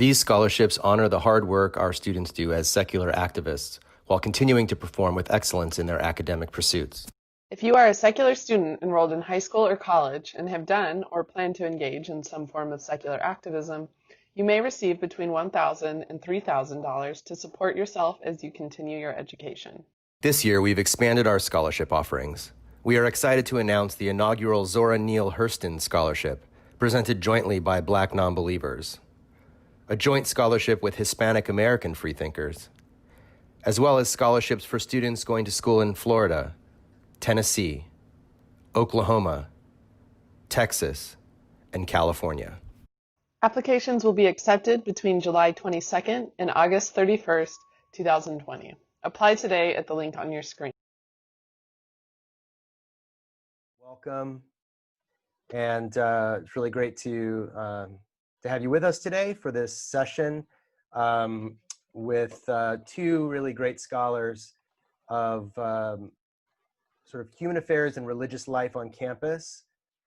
These scholarships honor the hard work our students do as secular activists while continuing to perform with excellence in their academic pursuits. If you are a secular student enrolled in high school or college and have done or plan to engage in some form of secular activism, you may receive between $1,000 and $3,000 to support yourself as you continue your education. This year, we've expanded our scholarship offerings. We are excited to announce the inaugural Zora Neale Hurston Scholarship, presented jointly by Black Nonbelievers, a joint scholarship with Hispanic American freethinkers, as well as scholarships for students going to school in Florida, Tennessee, Oklahoma, Texas, and California. Applications will be accepted between July 22nd and August 31st, 2020. Apply today at the link on your screen. Welcome, and it's really great to have you with us today for this session with two really great scholars of sort of human affairs and religious life on campus,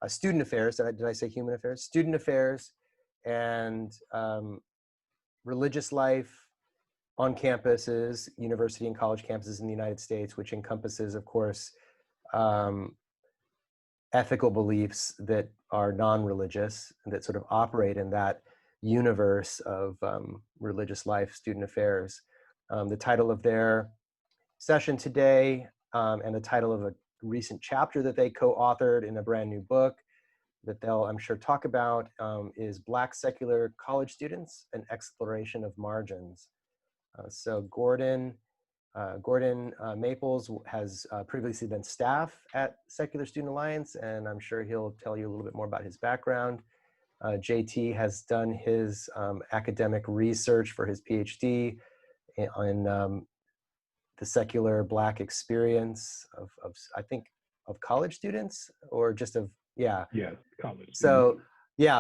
student affairs, did I say human affairs? Student affairs and religious life on campuses, university and college campuses in the United States, which encompasses, of course, ethical beliefs that are non-religious and that sort of operate in that universe of religious life, student affairs. The title of their session today and the title of a recent chapter that they co-authored in a brand new book that they'll, I'm sure, talk about is Black Secular College Students, an Exploration of Margins. So Gordon Maples has previously been staff at Secular Student Alliance, and I'm sure he'll tell you a little bit more about his background. JT has done his academic research for his PhD on the secular Black experience of I think of college students, or just of college. So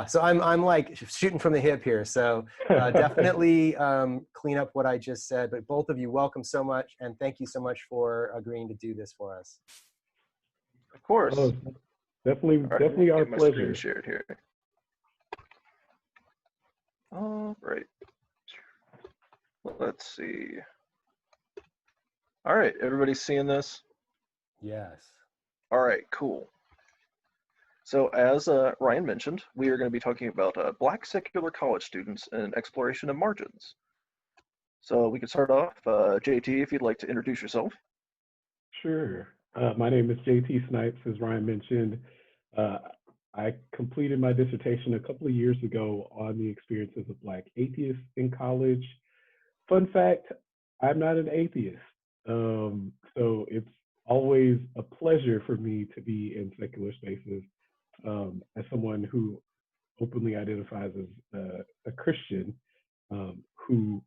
so I'm like shooting from the hip here. So definitely clean up what I just said. But both of you, welcome so much, and thank you so much for agreeing to do this for us. Of course. Oh, definitely our pleasure. Shared here. All right. Let's see. All right, everybody seeing this? Yes. All right, cool. So as Ryan mentioned, we are going to be talking about Black secular college students and exploration of margins. So we can start off, JT, if you'd like to introduce yourself. Sure. My name is JT Snipes, as Ryan mentioned. I completed my dissertation a couple of years ago on the experiences of Black atheists in college. Fun fact, I'm not an atheist. So it's always a pleasure for me to be in secular spaces as someone who openly identifies as a Christian who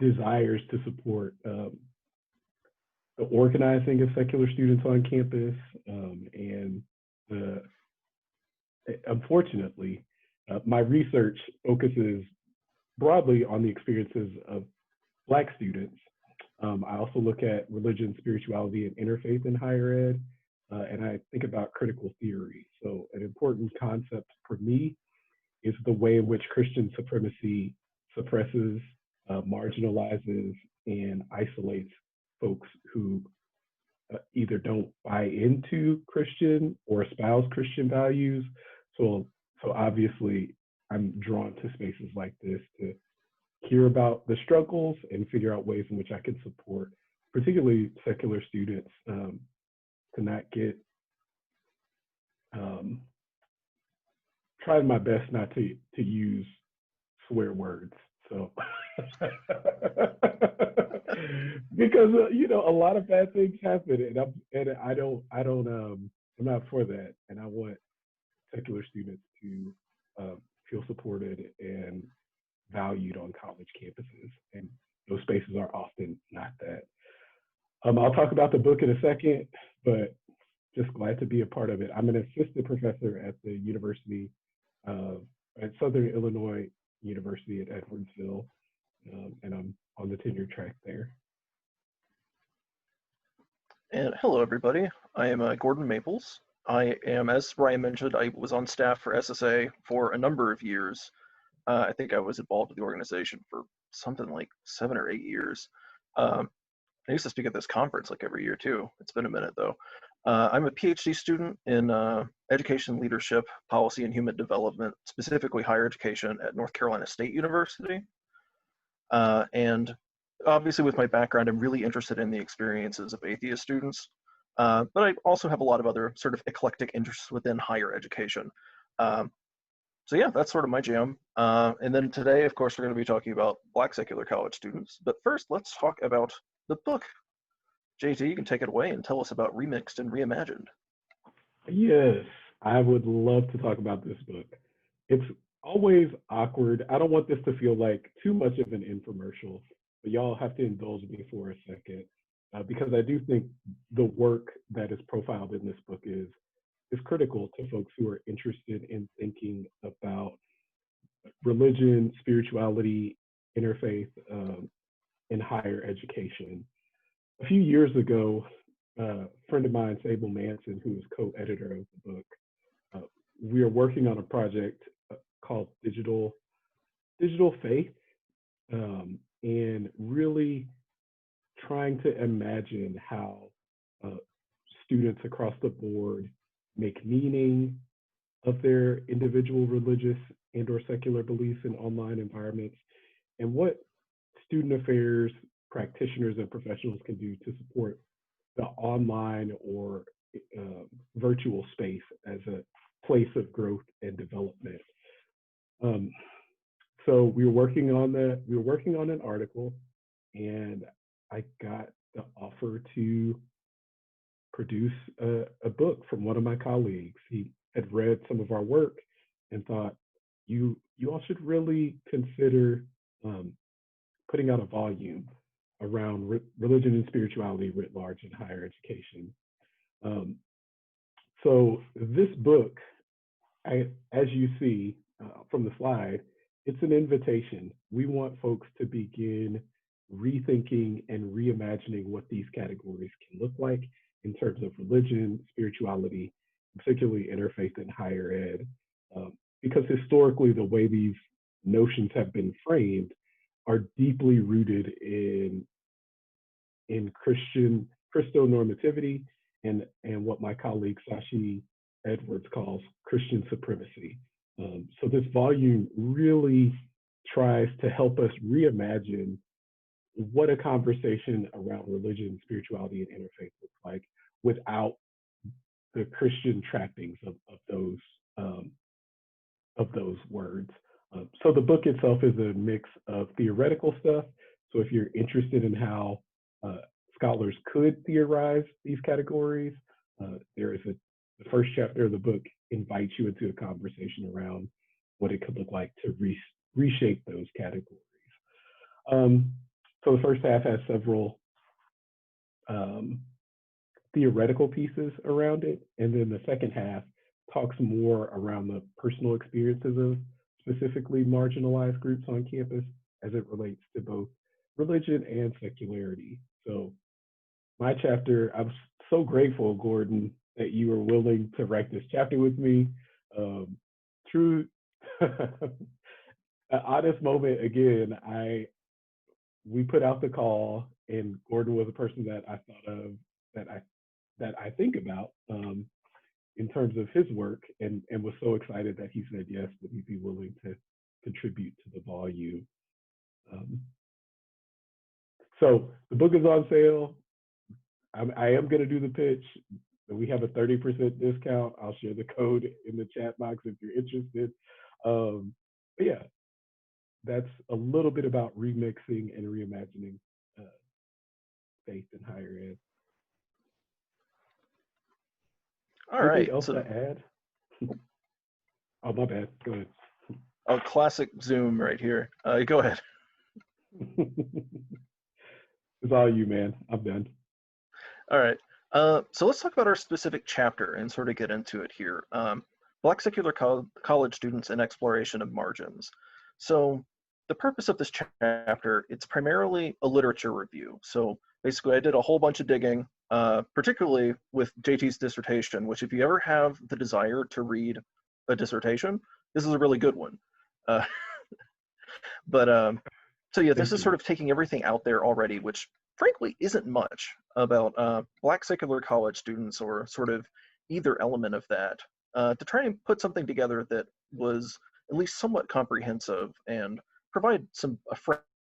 desires to support the organizing of secular students on campus, and unfortunately, my research focuses broadly on the experiences of Black students. I also look at religion, spirituality, and interfaith in higher ed, and I think about critical theory. So an important concept for me is the way in which Christian supremacy suppresses, marginalizes, and isolates folks who either don't buy into Christian or espouse Christian values. So obviously, I'm drawn to spaces like this to hear about the struggles and figure out ways in which I can support, particularly secular students, to not get, trying my best not to use swear words. So, because a lot of bad things happen, and I'm not for that, and I want secular students to feel supported and valued on college campuses, and those spaces are often not that. I'll talk about the book in a second, but just glad to be a part of it. I'm an assistant professor at the University at Southern Illinois University at Edwardsville, and I'm on the tenure track there. And hello, everybody. I am Gordon Maples. I am, as Ryan mentioned, I was on staff for SSA for a number of years. I think I was involved with the organization for something like 7 or 8 years. I used to speak at this conference like every year too. It's been a minute though. I'm a PhD student in education leadership, policy, and human development, specifically higher education at North Carolina State University. And obviously with my background, I'm really interested in the experiences of atheist students. But I also have a lot of other sort of eclectic interests within higher education. So yeah, that's sort of my jam. And then today, of course, we're going to be talking about Black secular college students. But first, let's talk about the book. JT, you can take it away and tell us about Remixed and Reimagined. Yes, I would love to talk about this book. It's always awkward. I don't want this to feel like too much of an infomercial, but y'all have to indulge me for a second because I do think the work that is profiled in this book is critical to folks who are interested in thinking about religion, spirituality, interfaith, in higher education. A few years ago, a friend of mine, Sable Manson, who is co-editor of the book, we are working on a project called Digital Faith, and really trying to imagine how students across the board make meaning of their individual religious and or secular beliefs in online environments, and what student affairs practitioners and professionals can do to support the online or virtual space as a place of growth and development. So we were working on an article, and I got the offer to produce a book from one of my colleagues. He had read some of our work and thought, you all should really consider putting out a volume around religion and spirituality writ large in higher education. So this book, as you see from the slide, it's an invitation. We want folks to begin rethinking and reimagining what these categories can look like in terms of religion, spirituality, particularly interfaith and higher ed. Because historically, the way these notions have been framed are deeply rooted in Christonormativity and what my colleague Sashi Edwards calls Christian supremacy. So this volume really tries to help us reimagine what a conversation around religion, spirituality, and interfaith looks like without the Christian trappings of those words. So the book itself is a mix of theoretical stuff. So if you're interested in how scholars could theorize these categories, there is the first chapter of the book invites you into a conversation around what it could look like to reshape those categories. So the first half has several theoretical pieces around it, and then the second half talks more around the personal experiences of specifically marginalized groups on campus as it relates to both religion and secularity. So my chapter, I'm so grateful, Gordon, that you were willing to write this chapter with me. True, an honest moment again, we put out the call, and Gordon was a person that I thought of, that I think about in terms of his work, and was so excited that he said yes, that he'd be willing to contribute to the volume. So the book is on sale. I am going to do the pitch. We have a 30% discount. I'll share the code in the chat box if you're interested. But yeah, that's a little bit about remixing and reimagining faith in higher ed. All right. Anything else to add? Oh, my bad. Go ahead. Oh, classic Zoom right here. Go ahead. It's all you, man. I'm done. All right. So let's talk about our specific chapter and sort of get into it here. Black secular college students and exploration of margins. So the purpose of this chapter, it's primarily a literature review. So basically I did a whole bunch of digging, particularly with JT's dissertation, which if you ever have the desire to read a dissertation, this is a really good one. But so yeah, this Thank is sort you. of taking everything out there already, which frankly isn't much about Black secular college students or sort of either element of that, to try and put something together that was at least somewhat comprehensive and provide a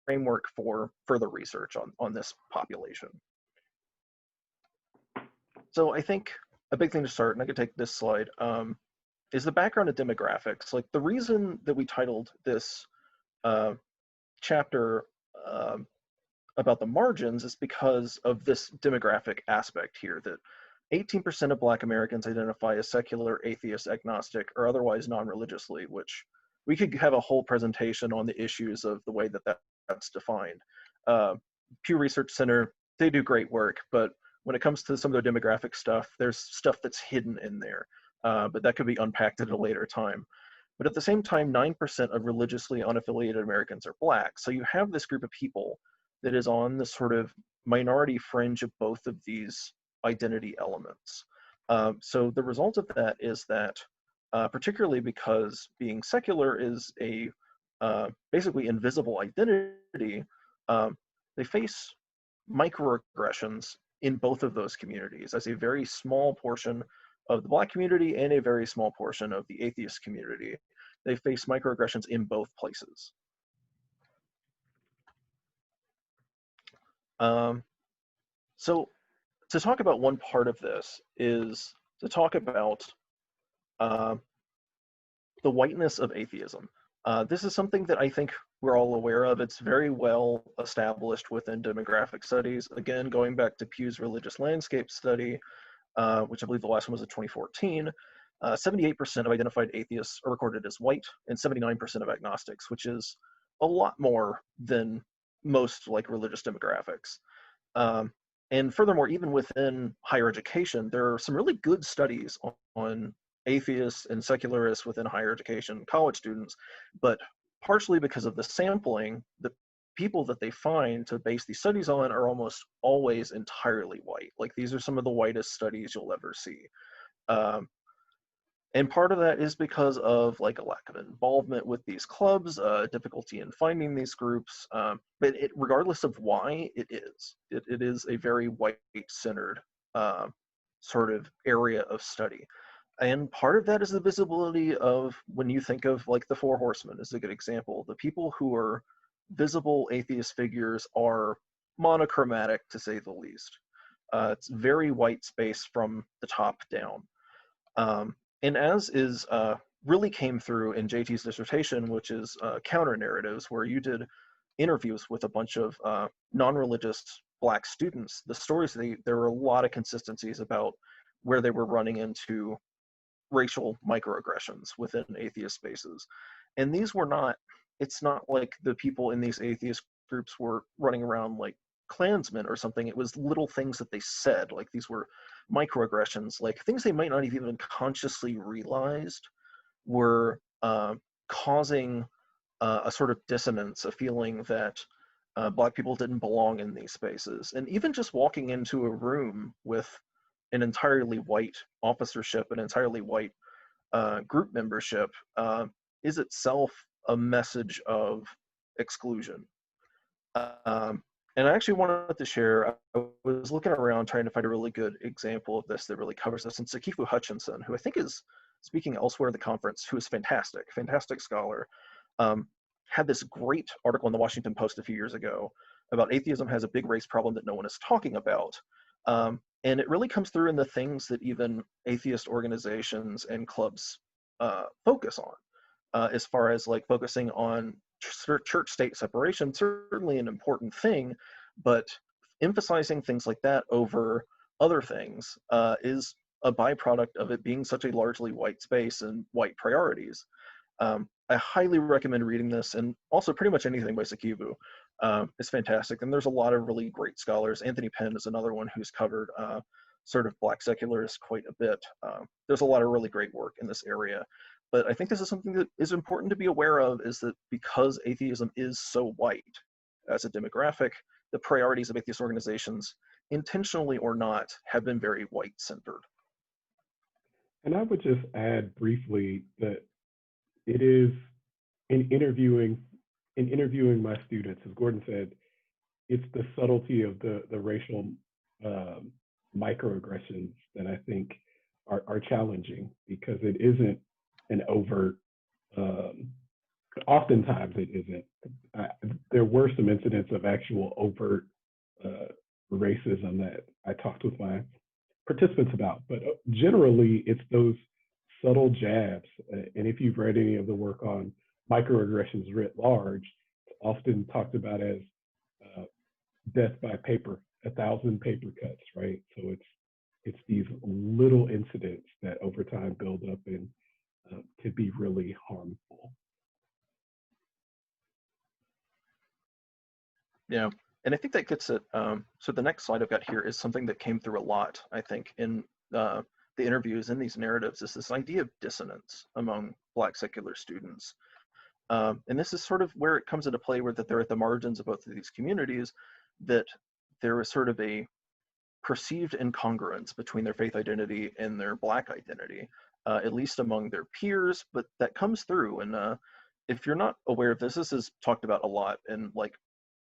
framework for further research on this population. So I think a big thing to start, and I could take this slide, is the background of demographics. Like the reason that we titled this chapter about the margins is because of this demographic aspect here, that 18% of Black Americans identify as secular, atheist, agnostic, or otherwise non-religiously, which we could have a whole presentation on the issues of the way that that's defined. Pew Research Center, they do great work, but when it comes to some of their demographic stuff, there's stuff that's hidden in there, but that could be unpacked at a later time. But at the same time, 9% of religiously unaffiliated Americans are Black. So you have this group of people that is on the sort of minority fringe of both of these identity elements. So the result of that is that, particularly because being secular is a basically invisible identity, they face microaggressions in both of those communities as a very small portion of the Black community and a very small portion of the atheist community. They face microaggressions in both places. So to talk about one part of this is to talk about the whiteness of atheism. This is something that I think we're all aware of. It's very well established within demographic studies. Again, going back to Pew's religious landscape study, which I believe the last one was in 2014, 78% of identified atheists are recorded as white and 79% of agnostics, which is a lot more than most like religious demographics. And furthermore, even within higher education, there are some really good studies on atheists and secularists within higher education, college students, but partially because of the sampling, the people that they find to base these studies on are almost always entirely white. Like these are some of the whitest studies you'll ever see. And part of that is because of like a lack of involvement with these clubs, difficulty in finding these groups. But regardless of why, it is a very white-centered sort of area of study. And part of that is the visibility of, when you think of like the Four Horsemen is a good example. The people who are visible atheist figures are monochromatic, to say the least. It's very white space from the top down. And as is really came through in JT's dissertation, which is counter narratives, where you did interviews with a bunch of non-religious Black students, the stories, there were a lot of consistencies about where they were running into racial microaggressions within atheist spaces. And these were not, it's not like the people in these atheist groups were running around like Klansmen or something. It was little things that they said, like these were microaggressions, like things they might not have even consciously realized were causing a sort of dissonance, a feeling that Black people didn't belong in these spaces. And even just walking into a room with an entirely white officership, an entirely white group membership, is itself a message of exclusion. And I actually wanted to share, I was looking around trying to find a really good example of this that really covers this. And Sakifu Hutchinson, who I think is speaking elsewhere at the conference, who is fantastic scholar, had this great article in the Washington Post a few years ago about atheism has a big race problem that no one is talking about. And it really comes through in the things that even atheist organizations and clubs focus on, as far as like focusing on church-state separation, certainly an important thing, but emphasizing things like that over other things is a byproduct of it being such a largely white space and white priorities. I highly recommend reading this, and also pretty much anything by Sakivu. It's fantastic, and there's a lot of really great scholars. Anthony Penn is another one who's covered sort of Black secularists quite a bit. There's a lot of really great work in this area. But I think this is something that is important to be aware of, is that because atheism is so white as a demographic, the priorities of atheist organizations, intentionally or not, have been very white-centered. And I would just add briefly that it is, in interviewing in interviewing my students, as Gordon said, it's the subtlety of the racial microaggressions that I think are challenging, because it isn't an overt, oftentimes it isn't. There were some incidents of actual overt racism that I talked with my participants about, but generally it's those subtle jabs. And if you've read any of the work on microaggressions writ large, it's often talked about as death by paper, 1,000 paper cuts, right? So it's these little incidents that over time build up and could be really harmful. Yeah, and I think that gets it. So the next slide I've got here is something that came through a lot, I think, in the interviews in these narratives, is this idea of dissonance among Black secular students. And this is sort of where it comes into play, where that they're at the margins of both of these communities, that there is sort of a perceived incongruence between their faith identity and their Black identity, at least among their peers, but that comes through. And if you're not aware of this, this is talked about a lot in like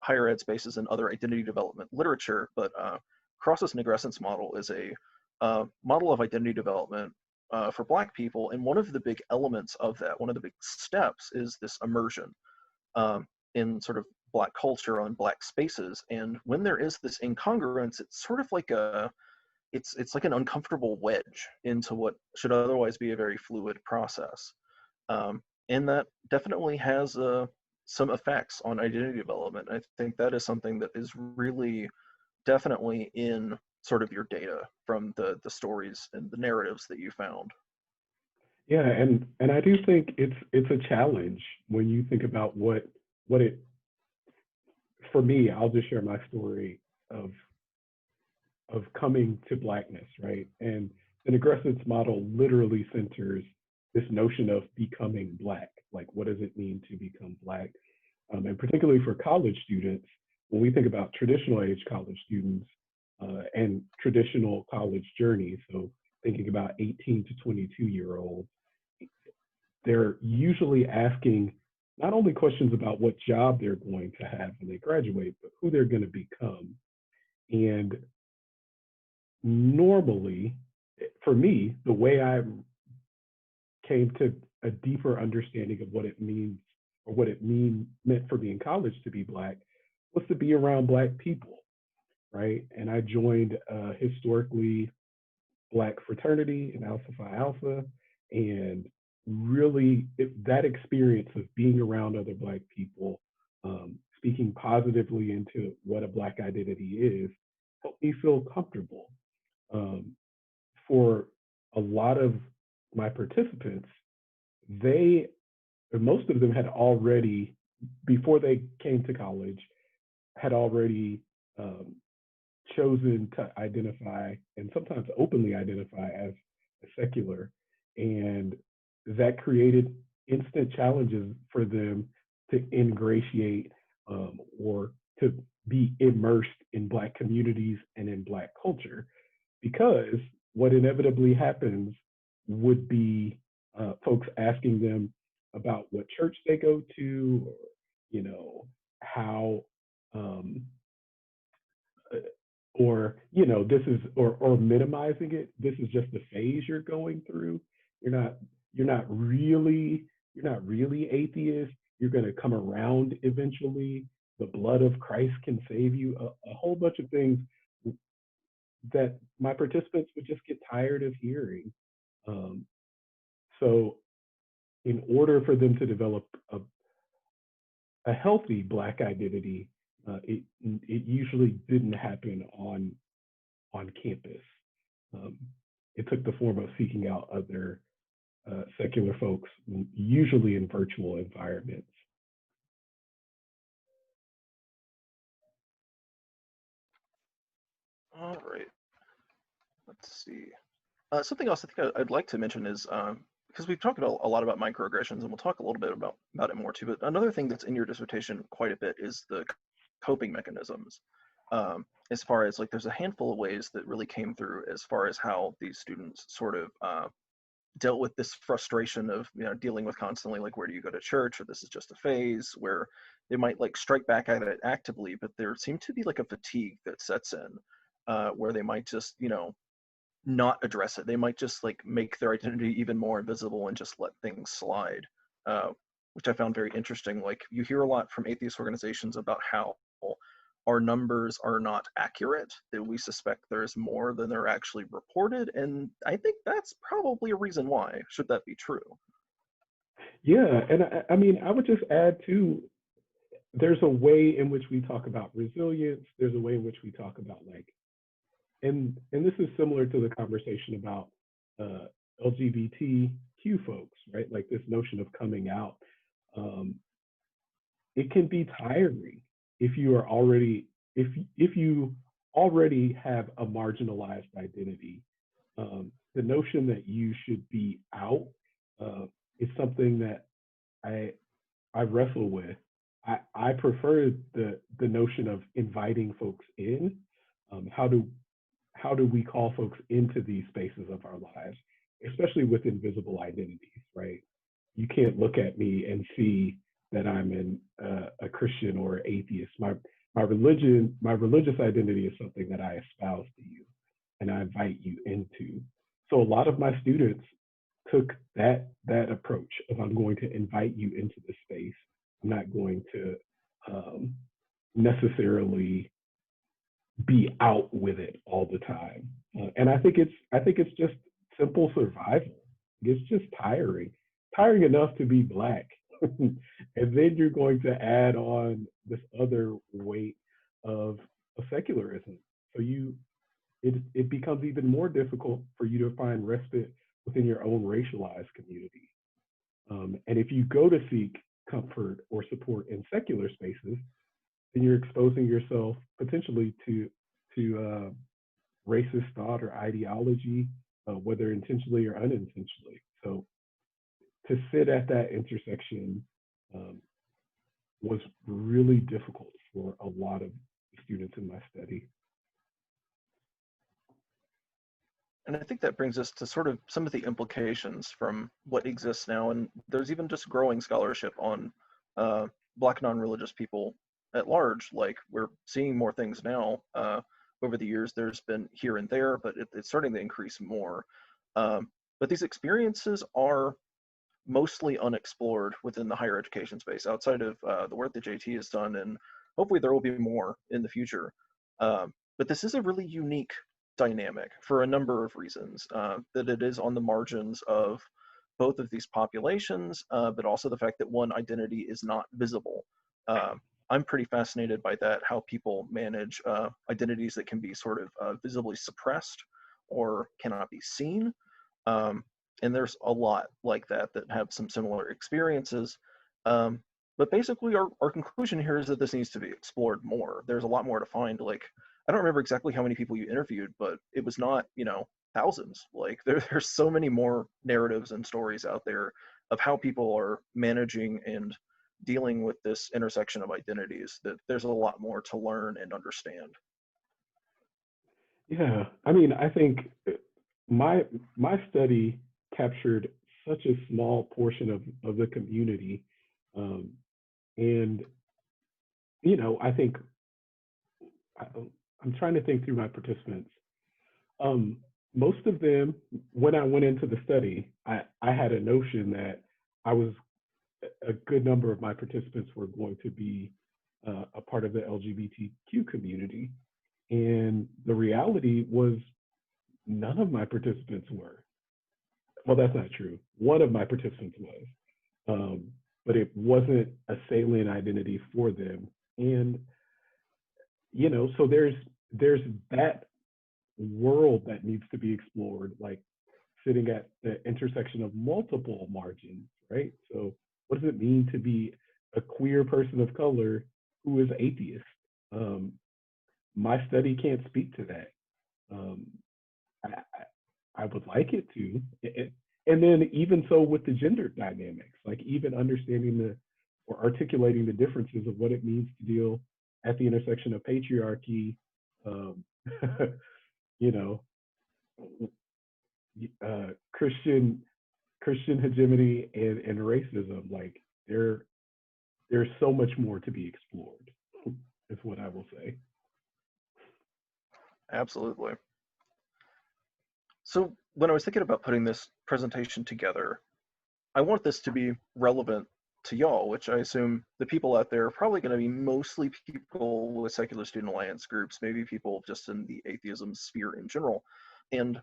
higher ed spaces and other identity development literature, but Cross's Negrescence model is a model of identity development for Black people. And one of the big elements of that, one of the big steps, is this immersion in sort of Black culture on Black spaces. And when there is this incongruence, it's sort of like it's like an uncomfortable wedge into what should otherwise be a very fluid process. And that definitely has some effects on identity development. I think that is something that is really definitely in sort of your data from the stories and the narratives that you found. Yeah, and I do think it's a challenge when you think about what it. For me, I'll just share my story of coming to Blackness, right? And the Negrescence model literally centers this notion of becoming Black. Like, what does it mean to become Black? And particularly for college students, when we think about traditional age college students and traditional college journeys, so thinking about 18 to 22-year-olds, they're usually asking not only questions about what job they're going to have when they graduate, but who they're going to become. And normally, for me, the way I came to a deeper understanding of what it means, or what it meant for me in college to be Black, was to be around Black people, right? And I joined a historically Black fraternity in Alpha Phi Alpha, and really that experience of being around other Black people, speaking positively into what a Black identity is, helped me feel comfortable. For a lot of my participants, most of them had already, before they came to college, had already chosen to identify, and sometimes openly identify, as a secular. And that created instant challenges for them to ingratiate or to be immersed in Black communities and in Black culture, because what inevitably happens would be folks asking them about what church they go to, or how this is, or minimizing it. This is just the phase you're going through. You're not really atheist. You're going to come around eventually. The blood of Christ can save you. A whole bunch of things that my participants would just get tired of hearing. So in order for them to develop a healthy Black identity, it usually didn't happen on campus. It took the form of seeking out other secular folks, usually in virtual environments. All right, let's see. Something else I think I'd like to mention is, because we've talked a lot about microaggressions, and we'll talk a little bit about it more too, but another thing that's in your dissertation quite a bit is the coping mechanisms. As far as, like, there's a handful of ways that really came through as far as how these students sort of dealt with this frustration of dealing with constantly like, where do you go to church, or this is just a phase, where they might like strike back at it actively, but there seemed to be like a fatigue that sets in, where they might just not address it. They might just like make their identity even more invisible and just let things slide, which I found very interesting. Like, you hear a lot from atheist organizations about how our numbers are not accurate, that we suspect there's more than they're actually reported. And I think that's probably a reason why, should that be true. Yeah, and I mean, I would just add too, there's a way in which we talk about resilience. There's a way in which we talk about like, and this is similar to the conversation about LGBTQ folks, right? Like this notion of coming out. It can be tiring if you are already, if you already have a marginalized identity. The notion that you should be out is something that I wrestle with. I prefer the notion of inviting folks in. How do we call folks into these spaces of our lives, especially with invisible identities, right? You can't look at me and see that I'm a Christian or atheist. My religious identity is something that I espouse to you and I invite you into. So a lot of my students took that approach of, I'm going to invite you into the space. I'm not going to necessarily be out with it all the time. And I think it's just simple survival. It's just tiring enough to be Black. And then you're going to add on this other weight of secularism. So it becomes even more difficult for you to find respite within your own racialized community. And if you go to seek comfort or support in secular spaces, then you're exposing yourself potentially to racist thought or ideology, whether intentionally or unintentionally. So to sit at that intersection was really difficult for a lot of students in my study. And I think that brings us to sort of some of the implications from what exists now. And there's even just growing scholarship on Black non-religious people at large. Like, we're seeing more things now. Over the years, there's been here and there, but it's starting to increase more. But these experiences are mostly unexplored within the higher education space, outside of the work that JT has done, and hopefully there will be more in the future. But this is a really unique dynamic for a number of reasons, that it is on the margins of both of these populations, but also the fact that one identity is not visible. I'm pretty fascinated by that, how people manage identities that can be sort of visibly suppressed or cannot be seen. And there's a lot like that have some similar experiences. But basically our conclusion here is that this needs to be explored more. There's a lot more to find. Like, I don't remember exactly how many people you interviewed, but it was not, thousands. Like, there's so many more narratives and stories out there of how people are managing and dealing with this intersection of identities, that there's a lot more to learn and understand. Yeah, I mean, I think my study captured such a small portion of the community, and I think I'm trying to think through my participants. Most of them, when I went into the study, I had a notion that a good number of my participants were going to be a part of the LGBTQ community. And the reality was none of my participants were. Well, that's not true. One of my participants was, but it wasn't a salient identity for them. And, so there's that world that needs to be explored, like sitting at the intersection of multiple margins, right? So what does it mean to be a queer person of color who is atheist? My study can't speak to that. I would like it to. And then even so with the gender dynamics, like even understanding or articulating the differences of what it means to deal at the intersection of patriarchy, Christian Christian hegemony and racism. Like there's so much more to be explored, is what I will say. Absolutely. So when I was thinking about putting this presentation together, I want this to be relevant to y'all, which I assume the people out there are probably going to be mostly people with secular student alliance groups, maybe people just in the atheism sphere in general. And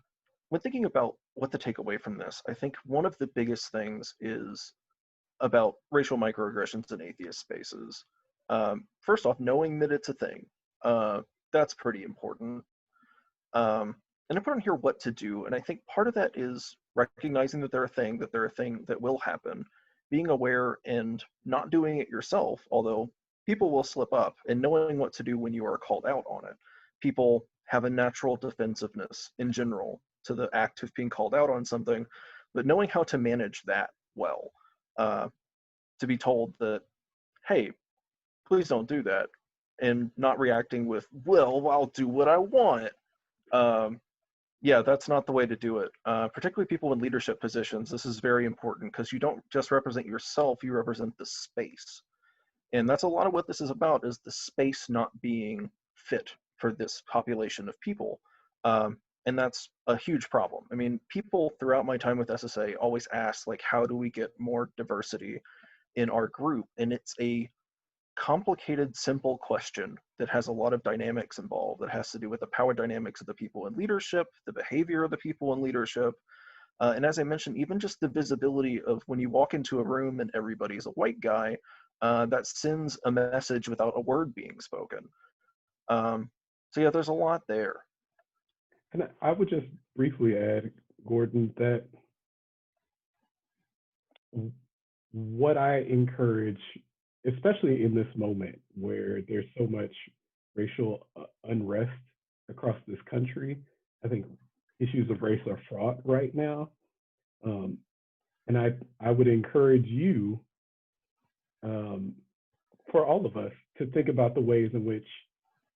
when thinking about what to take away from this, I think one of the biggest things is about racial microaggressions in atheist spaces. First off, knowing that it's a thing, that's pretty important. And I put on here what to do, and I think part of that is recognizing that they're a thing that will happen, being aware and not doing it yourself, although people will slip up, and knowing what to do when you are called out on it. People have a natural defensiveness in general to the act of being called out on something, but knowing how to manage that well, to be told that, hey, please don't do that, and not reacting with, well, I'll do what I want. Yeah, that's not the way to do it. Particularly people in leadership positions, this is very important because you don't just represent yourself, you represent the space. And that's a lot of what this is about, is the space not being fit for this population of people. And that's a huge problem. I mean, people throughout my time with SSA always ask, like, how do we get more diversity in our group? And it's a complicated, simple question that has a lot of dynamics involved. That has to do with the power dynamics of the people in leadership, the behavior of the people in leadership, and as I mentioned, even just the visibility of when you walk into a room and everybody's a white guy, that sends a message without a word being spoken. So yeah, there's a lot there. And I would just briefly add, Gordon, that what I encourage, especially in this moment where there's so much racial unrest across this country, I think issues of race are fraught right now. And I would encourage you, for all of us, to think about the ways in which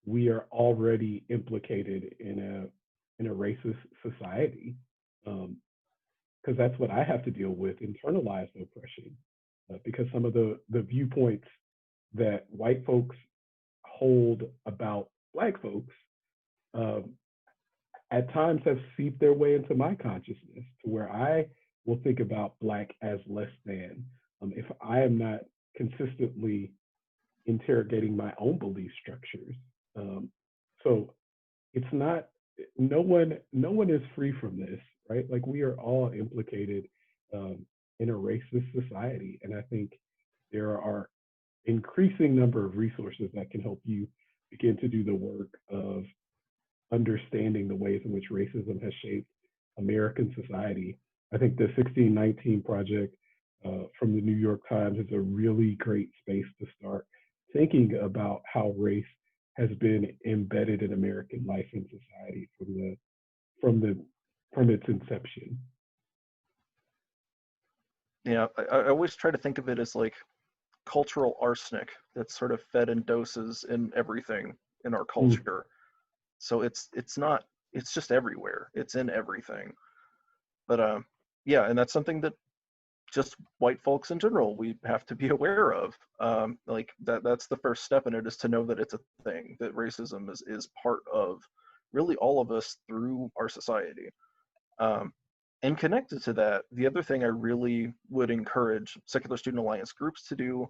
we are already implicated in a racist society, because that's what I have to deal with, internalized oppression. Because some of the viewpoints that white folks hold about Black folks at times have seeped their way into my consciousness, to where I will think about Black as less than if I am not consistently interrogating my own belief structures. So it's not, no one is free from this, right? Like, we are all implicated in a racist society. And I think there are increasing number of resources that can help you begin to do the work of understanding the ways in which racism has shaped American society. I think the 1619 Project from the New York Times is a really great space to start thinking about how race has been embedded in American life and society from its inception. Yeah, I always try to think of it as like cultural arsenic that's sort of fed in doses in everything in our culture. So it's just everywhere. It's in everything. But yeah, and that's something that just white folks in general, we have to be aware of. Like that's the first step in it, is to know that it's a thing, that racism is part of really all of us through our society. And connected to that, the other thing I really would encourage Secular Student Alliance groups to do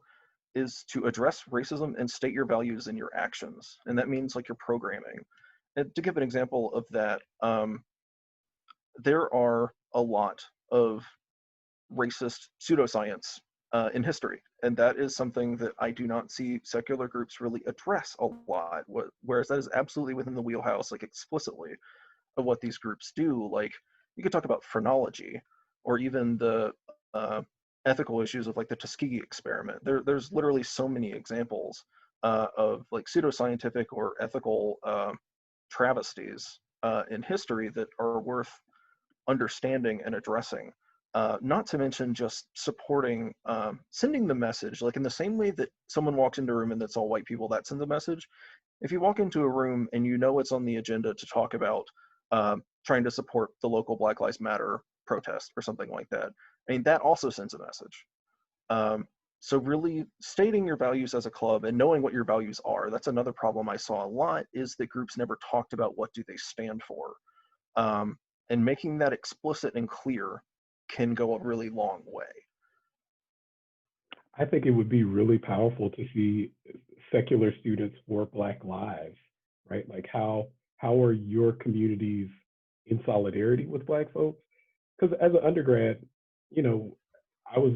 is to address racism and state your values in your actions. And that means like your programming. And to give an example of that, there are a lot of racist pseudoscience in history. And that is something that I do not see secular groups really address a lot, whereas that is absolutely within the wheelhouse, like explicitly, of what these groups do. Like, you could talk about phrenology, or even the ethical issues of like the Tuskegee experiment. There's literally so many examples of like pseudoscientific or ethical travesties in history that are worth understanding and addressing. Not to mention just supporting, sending the message, like in the same way that someone walks into a room and that's all white people, that sends a message. If you walk into a room and you know it's on the agenda to talk about trying to support the local Black Lives Matter protest or something like that, I mean, that also sends a message. So really stating your values as a club and knowing what your values are, that's another problem I saw a lot, is that groups never talked about what do they stand for. And making that explicit and clear can go a really long way. I think it would be really powerful to see secular students for Black lives, right? Like how are your communities in solidarity with Black folks? Because as an undergrad, you know, I was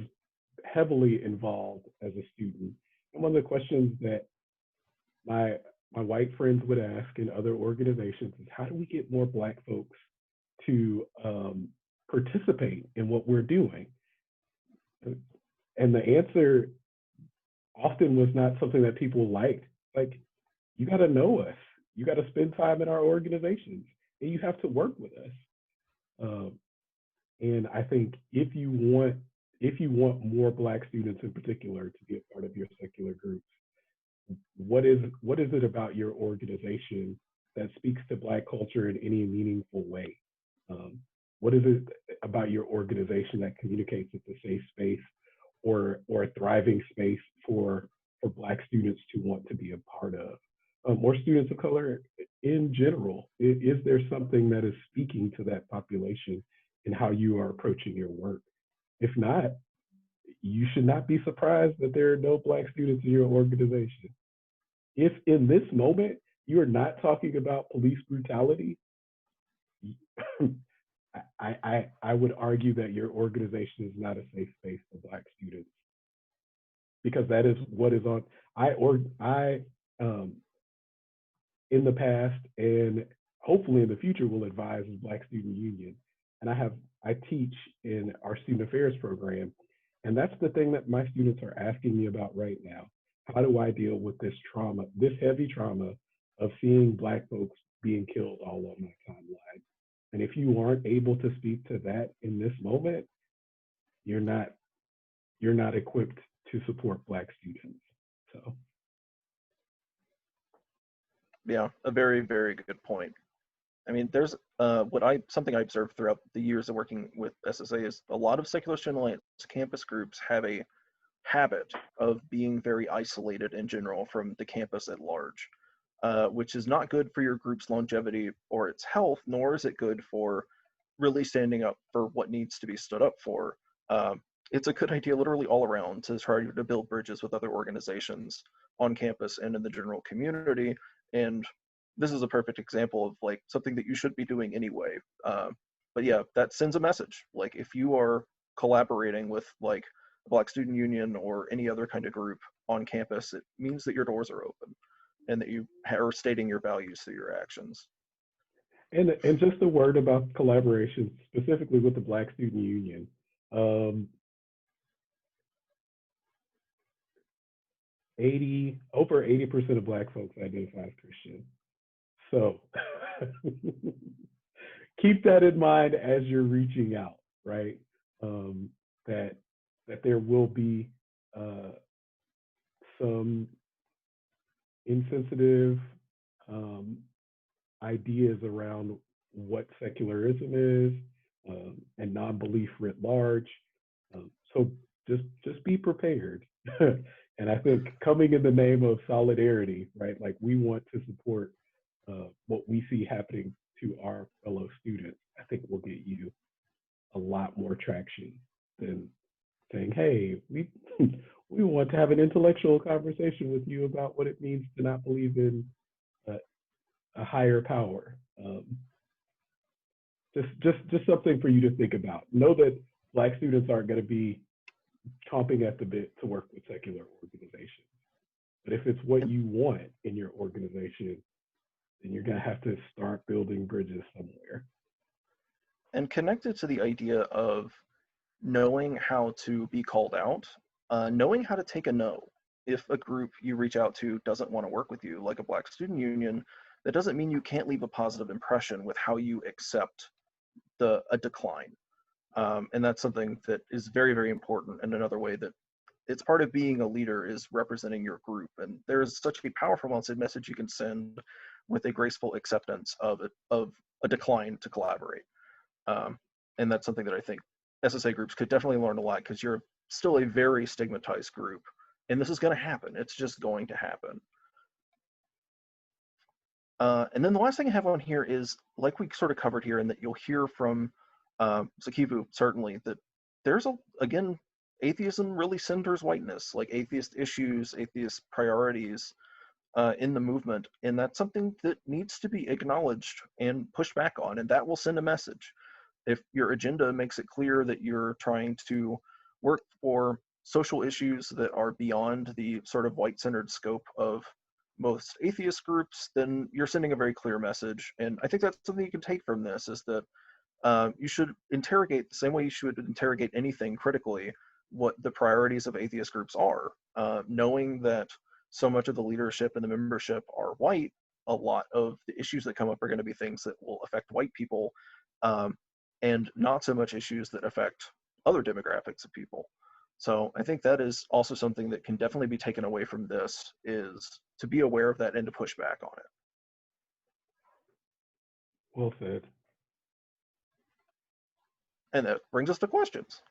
heavily involved as a student. And one of the questions that my white friends would ask in other organizations is, how do we get more Black folks to participate in what we're doing? And the answer often was not something that people liked. Like, you got to know us, you got to spend time in our organizations, and you have to work with us. And I think if you want more Black students in particular to be a part of your secular groups, what is it about your organization that speaks to Black culture in any meaningful way? What is it about your organization that communicates it's a safe space or a thriving space for Black students to want to be a part of? More students of color in general, is there something that is speaking to that population in how you are approaching your work? If not, you should not be surprised that there are no Black students in your organization. If in this moment you are not talking about police brutality, I would argue that your organization is not a safe space for Black students, because that is what is on. In the past and hopefully in the future will advise the Black Student Union, and I teach in our student affairs program, and that's the thing that my students are asking me about right now. How do I deal with this trauma, this heavy trauma of seeing Black folks being killed all on my timeline? And if you aren't able to speak to that in this moment, you're not equipped to support Black students. So Yeah, a very, very good point. I mean, there's something I observed throughout the years of working with SSA is a lot of secular student alliance campus groups have a habit of being very isolated in general from the campus at large, which is not good for your group's longevity or its health, nor is it good for really standing up for what needs to be stood up for. It's a good idea literally all around to try to build bridges with other organizations on campus and in the general community. And this is a perfect example of like something that you should be doing anyway. But yeah, that sends a message. Like if you are collaborating with like a Black Student Union or any other kind of group on campus, it means that your doors are open and that you are stating your values through your actions. And just a word about collaboration, specifically with the Black Student Union. Over 80% of Black folks identify as Christian. So keep that in mind as you're reaching out, right? That there will be some insensitive ideas around what secularism is and non-belief writ large. So just be prepared. And I think coming in the name of solidarity, right? Like we want to support what we see happening to our fellow students, I think will get you a lot more traction than saying, hey, we want to have an intellectual conversation with you about what it means to not believe in a higher power. Just something for you to think about. Know that Black students aren't going to be chomping at the bit to work with secular organizations. But if it's what you want in your organization, then you're going to have to start building bridges somewhere. And connected to the idea of knowing how to be called out, knowing how to take a no. If a group you reach out to doesn't want to work with you, like a Black Student Union, that doesn't mean you can't leave a positive impression with how you accept a decline. And that's something that is very, very important. And another way that it's part of being a leader is representing your group. And there is such a powerful message you can send with a graceful acceptance of a decline to collaborate. And that's something that I think SSA groups could definitely learn a lot because you're still a very stigmatized group. And this is going to happen. It's just going to happen. And then the last thing I have on here is, like we sort of covered here, and that you'll hear from Sakivu, certainly, that there's, again, atheism really centers whiteness, like atheist issues, atheist priorities in the movement. And that's something that needs to be acknowledged and pushed back on, and that will send a message. If your agenda makes it clear that you're trying to work for social issues that are beyond the sort of white-centered scope of most atheist groups, then you're sending a very clear message. And I think that's something you can take from this, is that you should interrogate the same way you should interrogate anything critically, what the priorities of atheist groups are. Knowing that so much of the leadership and the membership are white, a lot of the issues that come up are going to be things that will affect white people, and not so much issues that affect other demographics of people. So I think that is also something that can definitely be taken away from this, is to be aware of that and to push back on it. Well said. And that brings us to questions.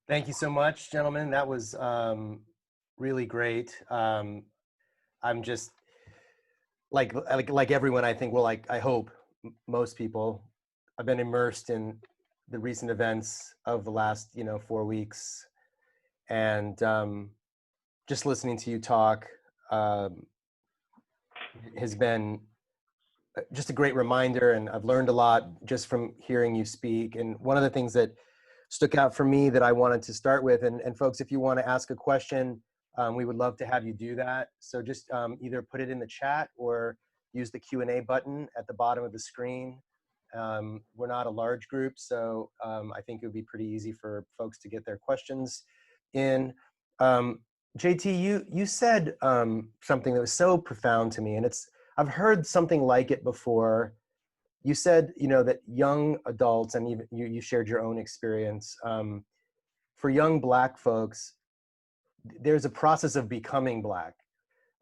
Thank you so much, gentlemen. That was really great. I'm just like everyone, I think, well, I hope most people, I've been immersed in the recent events of the last 4 weeks, and just listening to you talk has been just a great reminder, and I've learned a lot just from hearing you speak. And one of the things that stuck out for me that I wanted to start with, and folks, if you want to ask a question, we would love to have you do that. So just either put it in the chat or use the Q&A button at the bottom of the screen. We're not a large group, so I think it would be pretty easy for folks to get their questions in. JT, you said something that was so profound to me, and I've heard something like it before. You said, that young adults, and even you shared your own experience, for young Black folks, there's a process of becoming Black,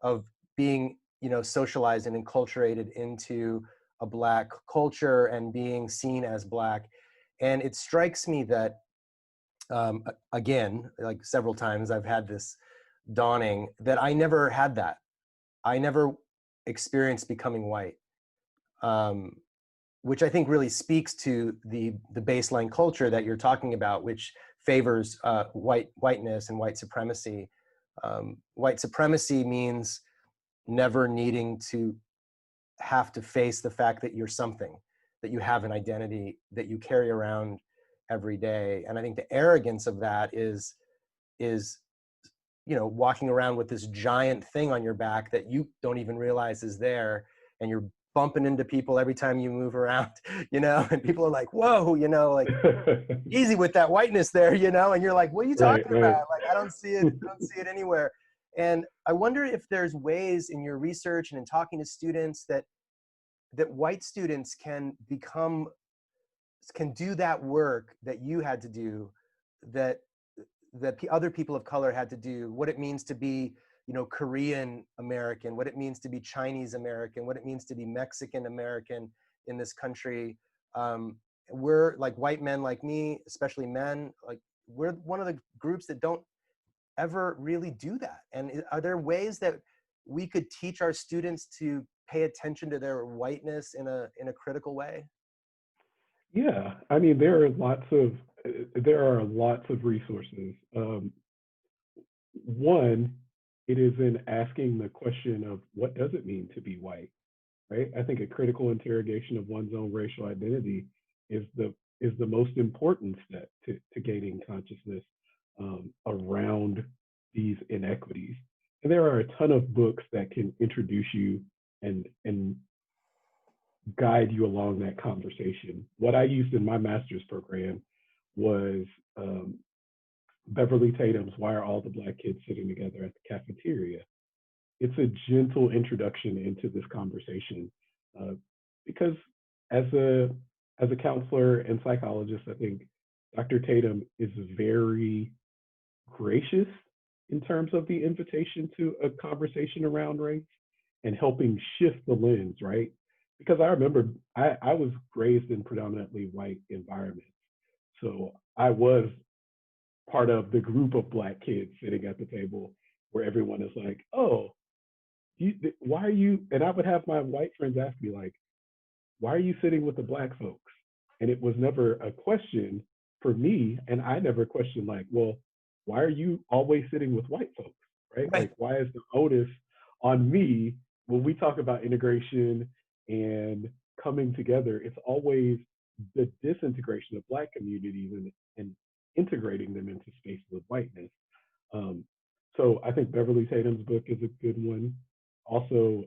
of being, socialized and enculturated into a Black culture and being seen as Black. And it strikes me that, again, like several times I've had this dawning, that I never had that. I never experienced becoming white. Which I think really speaks to the baseline culture that you're talking about, which favors whiteness and white supremacy. White supremacy means never needing to have to face the fact that you're something, that you have an identity that you carry around every day. And I think the arrogance of that is walking around with this giant thing on your back that you don't even realize is there, and you're bumping into people every time you move around, and people are like, whoa, like easy with that whiteness there, and you're like, what are you talking about? Like, I don't see it anywhere. And I wonder if there's ways in your research and in talking to students that white students can do that work that you had to do, that other people of color had to do, what it means to be Korean American, what it means to be Chinese American, what it means to be Mexican American in this country. We're like white men like me, especially men, like we're one of the groups that don't ever really do that. And are there ways that we could teach our students to pay attention to their whiteness in a critical way? Yeah, I mean, there are lots of resources. One, it is in asking the question of what does it mean to be white, right? I think a critical interrogation of one's own racial identity is the most important step to gaining consciousness around these inequities. And there are a ton of books that can introduce you and guide you along that conversation. What I used in my master's program was Beverly Tatum's Why Are All the Black Kids Sitting Together at the Cafeteria? It's a gentle introduction into this conversation because as a counselor and psychologist, I think Dr. Tatum is very gracious in terms of the invitation to a conversation around race and helping shift the lens, right? because I remember I was raised in predominantly white environments. So I was part of the group of Black kids sitting at the table where everyone is like, oh, why are you? And I would have my white friends ask me, like, why are you sitting with the Black folks? And it was never a question for me. And I never questioned, like, well, why are you always sitting with white folks? Right? Right. Like, why is the onus on me when we talk about integration and coming together? It's always the disintegration of Black communities and integrating them into spaces of whiteness. Um, so I think Beverly Tatum's book is a good one. Also,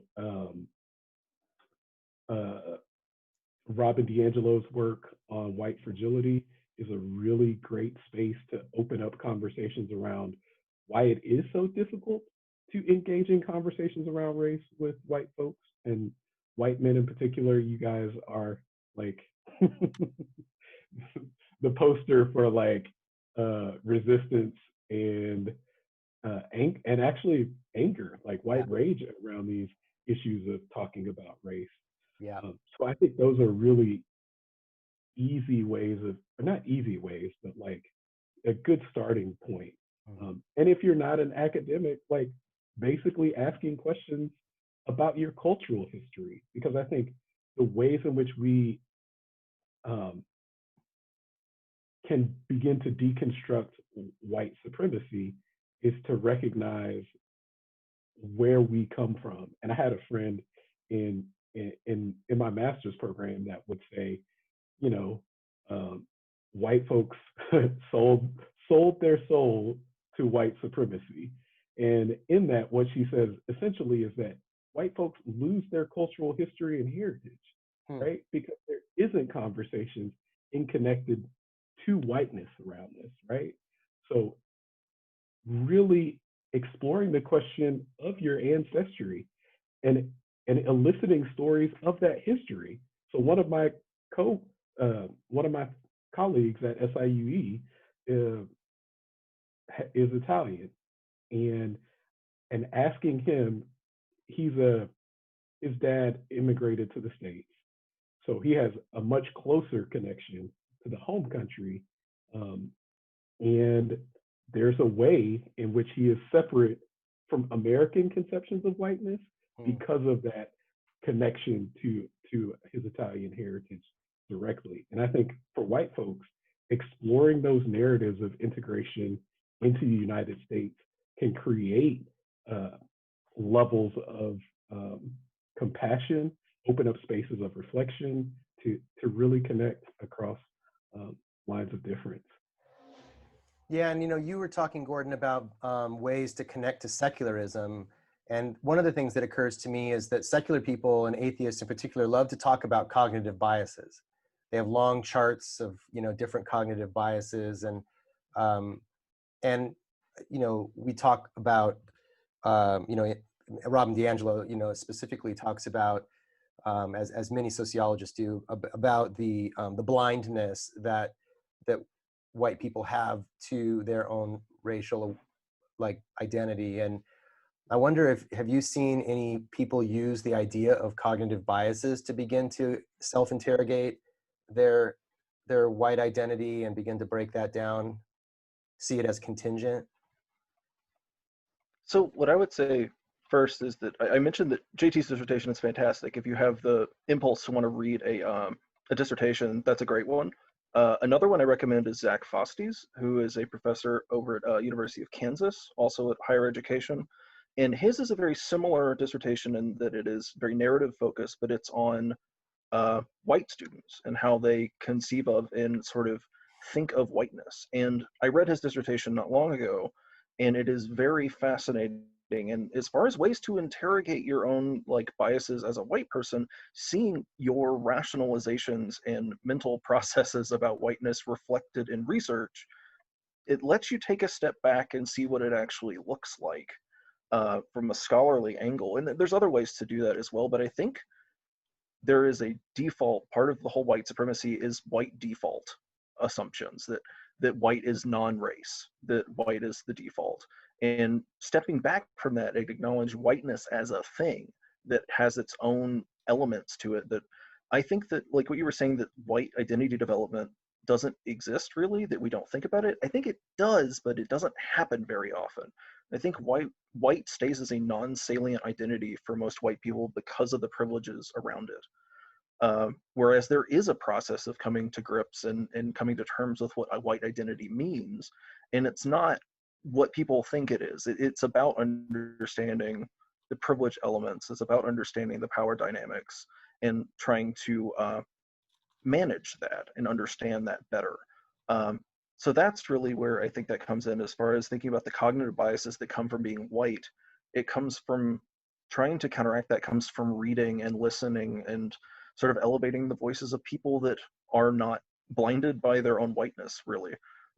Robin DiAngelo's work on white fragility is a really great space to open up conversations around why it is so difficult to engage in conversations around race with white folks and white men in particular. You guys are like the poster for like resistance and and actually anger, like white rage around these issues of talking about race. Yeah. So I think those are really easy ways of, or not easy ways, but like a good starting point. And if you're not an academic, like basically asking questions about your cultural history, because I think the ways in which we can begin to deconstruct white supremacy is to recognize where we come from. And I had a friend in my master's program that would say, you know, white folks sold their soul to white supremacy. And in that, what she says essentially is that white folks lose their cultural history and heritage, right? Because there isn't conversations in connected to whiteness around this, right? So really exploring the question of your ancestry and eliciting stories of that history. So one of my colleagues at SIUE is Italian, and asking him, his dad immigrated to the States, so he has a much closer connection to the home country, and there's a way in which he is separate from American conceptions of whiteness because of that connection to his Italian heritage directly. And I think for white folks, exploring those narratives of integration into the United States can create levels of compassion, open up spaces of reflection to really connect across lines of difference. Yeah, and you were talking, Gordon, about ways to connect to secularism. And one of the things that occurs to me is that secular people and atheists in particular love to talk about cognitive biases. They have long charts of different cognitive biases, and we talk about Robin DiAngelo specifically talks about as many sociologists do about the blindness that white people have to their own racial identity. And I wonder have you seen any people use the idea of cognitive biases to begin to self-interrogate their white identity and begin to break that down, see it as contingent? So what I would say first is that I mentioned that JT's dissertation is fantastic. If you have the impulse to want to read a dissertation, that's a great one. Another one I recommend is Zach Foste's, who is a professor over at University of Kansas, also at higher education. And his is a very similar dissertation in that it is very narrative focused, but it's on white students and how they conceive of and sort of think of whiteness. And I read his dissertation not long ago, and it is very fascinating. And as far as ways to interrogate your own biases as a white person, seeing your rationalizations and mental processes about whiteness reflected in research, it lets you take a step back and see what it actually looks like from a scholarly angle. And there's other ways to do that as well, but I think there is a default part of the whole white supremacy is white default assumptions that white is non-race, that white is the default. And stepping back from that, it acknowledges whiteness as a thing that has its own elements to it that I think that, like what you were saying, that white identity development doesn't exist really, that we don't think about it. I think it does, but it doesn't happen very often. I think white stays as a non-salient identity for most white people because of the privileges around it. Whereas there is a process of coming to grips and coming to terms with what a white identity means. And it's not what people think it is. It's about understanding the privilege elements. It's about understanding the power dynamics and trying to manage that and understand that better. So that's really where I think that comes in as far as thinking about the cognitive biases that come from being white. It comes from trying to counteract that, comes from reading and listening and sort of elevating the voices of people that are not blinded by their own whiteness, really.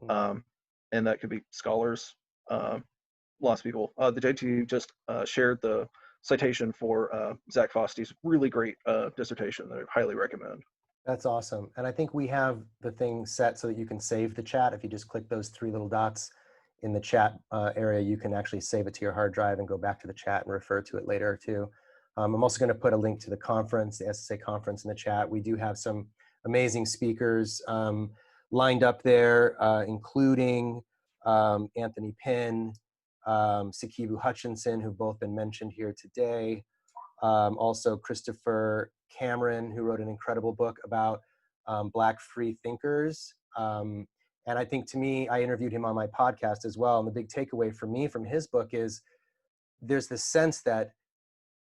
And that could be scholars, lots of people. The JT just shared the citation for Zach Fosty's really great dissertation that I highly recommend. That's awesome. And I think we have the thing set so that you can save the chat. If you just click those three little dots in the chat area, you can actually save it to your hard drive and go back to the chat and refer to it later too. I'm also going to put a link to the conference, the SSA conference, in the chat. We do have some amazing speakers lined up there, including Anthony Pinn, Sikivu Hutchinson, who've both been mentioned here today. Also Christopher Cameron, who wrote an incredible book about Black free thinkers. And I think, to me, I interviewed him on my podcast as well. And the big takeaway for me from his book is there's this sense that,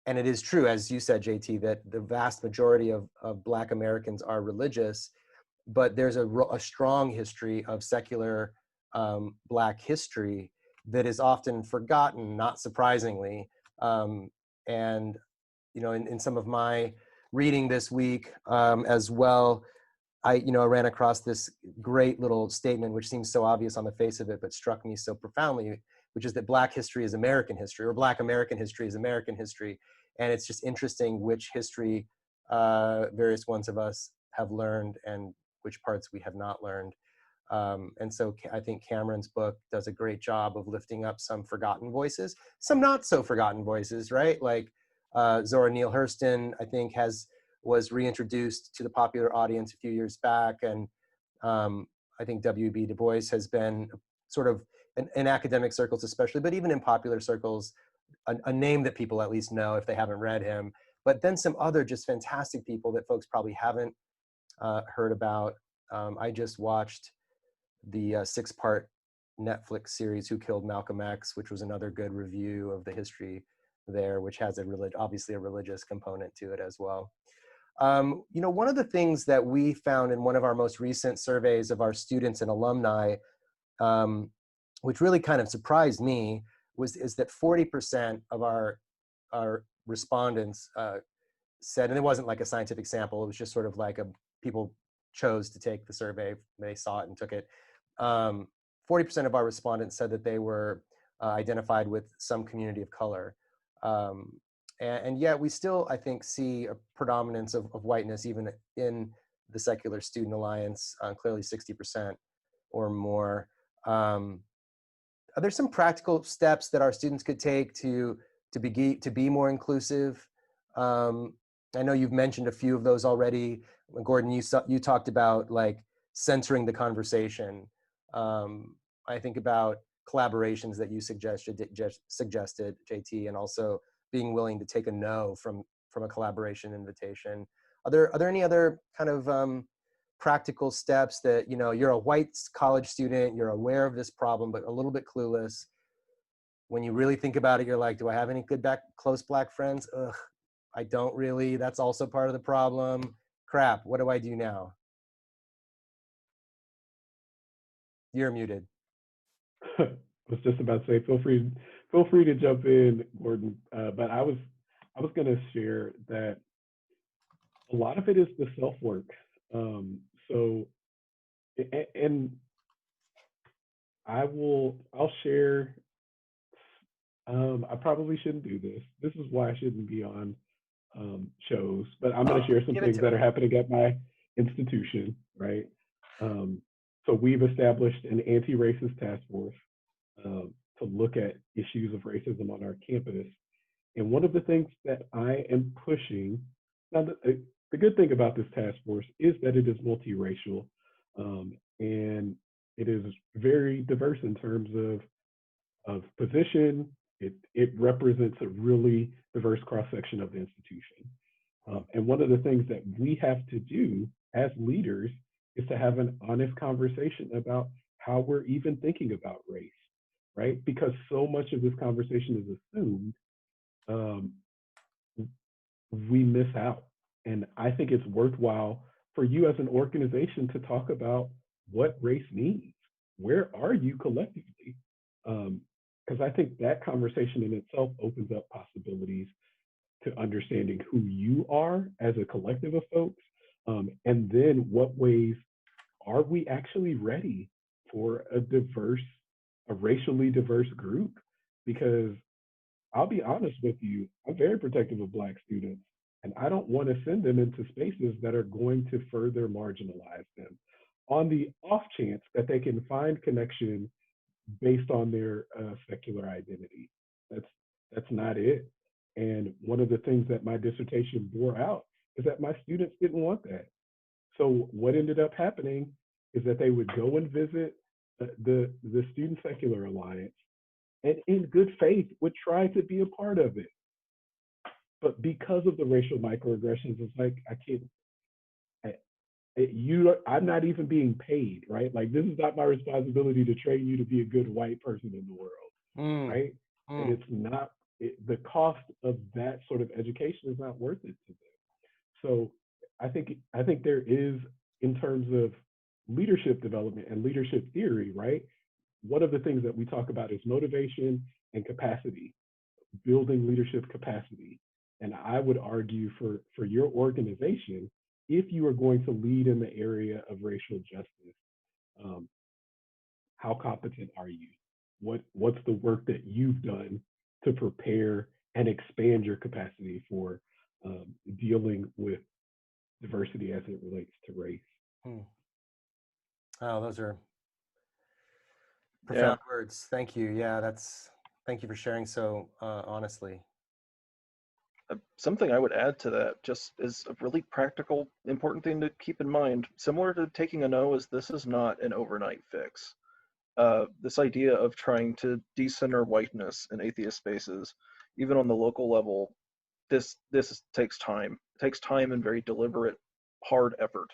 and it is true, as you said, JT, that the vast majority of Black Americans are religious, but there's a strong history of secular Black history that is often forgotten, not surprisingly. And, you know, in some of my reading this week as well, I ran across this great little statement, which seems so obvious on the face of it, but struck me so profoundly, which is that Black history is American history, or Black American history is American history. And it's just interesting which history various ones of us have learned and which parts we have not learned. And so I think Cameron's book does a great job of lifting up some forgotten voices, some not so forgotten voices, right? Like Zora Neale Hurston, I think, was reintroduced to the popular audience a few years back. And I think W.B. Du Bois has been sort of, in academic circles especially, but even in popular circles, a name that people at least know if they haven't read him. But then some other just fantastic people that folks probably haven't heard about. I just watched the 6-part Netflix series Who Killed Malcolm X, which was another good review of the history there, which has obviously a religious component to it as well. One of the things that we found in one of our most recent surveys of our students and alumni, which really kind of surprised me, is that 40% of our respondents said, and it wasn't like a scientific sample, it was just sort of like people chose to take the survey, they saw it and took it. 40% of our respondents said that they were identified with some community of color. And yet we still, I think, see a predominance of whiteness even in the Secular Student Alliance, clearly 60% or more. Are there some practical steps that our students could take to be more inclusive? I know you've mentioned a few of those already. Gordon, you talked about like centering the conversation. I think about collaborations that you suggested, JT, and also being willing to take a no from a collaboration invitation. Are there any other kind of practical steps that, you're a white college student, you're aware of this problem, but a little bit clueless. When you really think about it, you're like, do I have any good close Black friends? Ugh, I don't really. That's also part of the problem. Crap, what do I do now? You're muted. I was just about to say, feel free to jump in, Gordon. But I was going to share that a lot of it is the self-work. And I'll share. I probably shouldn't do this. This is why I shouldn't be on shows, but I'm going to share some things that are happening at my institution, right? So we've established an anti-racist task force to look at issues of racism on our campus. And one of the things that I am pushing Now, the good thing about this task force is that it is multiracial, and it is very diverse in terms of position. It represents a really diverse cross-section of the institution. And one of the things that we have to do as leaders is to have an honest conversation about how we're even thinking about race, right? Because so much of this conversation is assumed, we miss out. And I think it's worthwhile for you as an organization to talk about what race means. Where are you collectively? Because I think that conversation in itself opens up possibilities to understanding who you are as a collective of folks, and then what ways are we actually ready for a racially diverse group? Because I'll be honest with you, I'm very protective of Black students, and I don't want to send them into spaces that are going to further marginalize them on the off chance that they can find connection based on their secular identity. That's not it. And one of the things that my dissertation bore out is that my students didn't want that. So what ended up happening is that they would go and visit the Student Secular Alliance, and in good faith would try to be a part of it. But because of the racial microaggressions, it's like, I can't, I'm not even being paid, right? Like, this is not my responsibility to train you to be a good white person in the world, right? And it's not, the cost of that sort of education is not worth it to them. So I think there is, in terms of leadership development and leadership theory, right? One of the things that we talk about is motivation and capacity, building leadership capacity. And I would argue for your organization, if you are going to lead in the area of racial justice, how competent are you? What's the work that you've done to prepare and expand your capacity for dealing with diversity as it relates to race? Oh, those are profound words. Thank you. Yeah, thank you for sharing so honestly. Something I would add to that just is a really practical, important thing to keep in mind. Similar to taking a no, is this is not an overnight fix. This idea of trying to decenter whiteness in atheist spaces, even on the local level, this takes time. It takes time and very deliberate, hard effort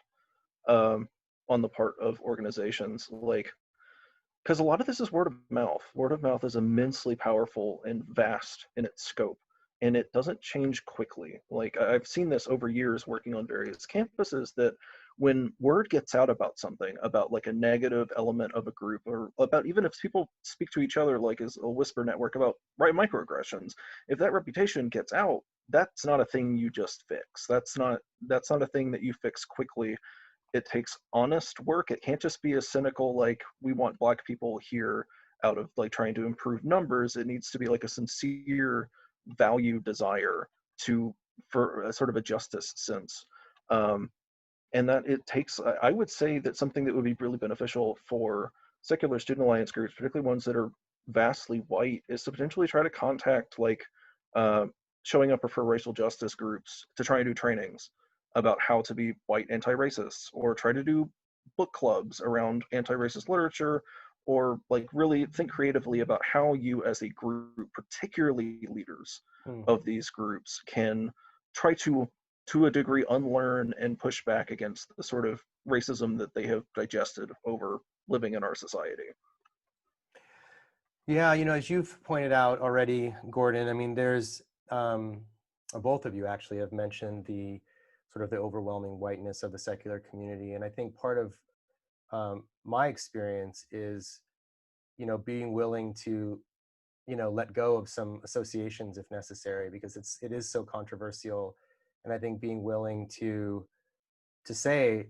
on the part of organizations. Like, because a lot of this is word of mouth. Word of mouth is immensely powerful and vast in its scope, and it doesn't change quickly. Like, I've seen this over years working on various campuses, that when word gets out about something, about like a negative element of a group, or about, even if people speak to each other like as a whisper network about microaggressions, if that reputation gets out, that's not a thing you just fix. That's not a thing that you fix quickly. It takes honest work. It can't just be a cynical, like, we want Black people here out of like trying to improve numbers. It needs to be like a sincere value desire for a sort of a justice sense. And that it takes, I would say that something that would be really beneficial for secular student alliance groups, particularly ones that are vastly white, is to potentially try to contact like showing up for racial justice groups to try and do trainings about how to be white anti-racists, or try to do book clubs around anti-racist literature, or like really think creatively about how you as a group, particularly leaders of these groups, can try to a degree unlearn and push back against the sort of racism that they have digested over living in our society. Yeah, as you've pointed out already, Gordon, I mean, there's both of you actually have mentioned the sort of the overwhelming whiteness of the secular community. And I think part of my experience is, being willing to, let go of some associations if necessary, because it is so controversial. And I think being willing to say,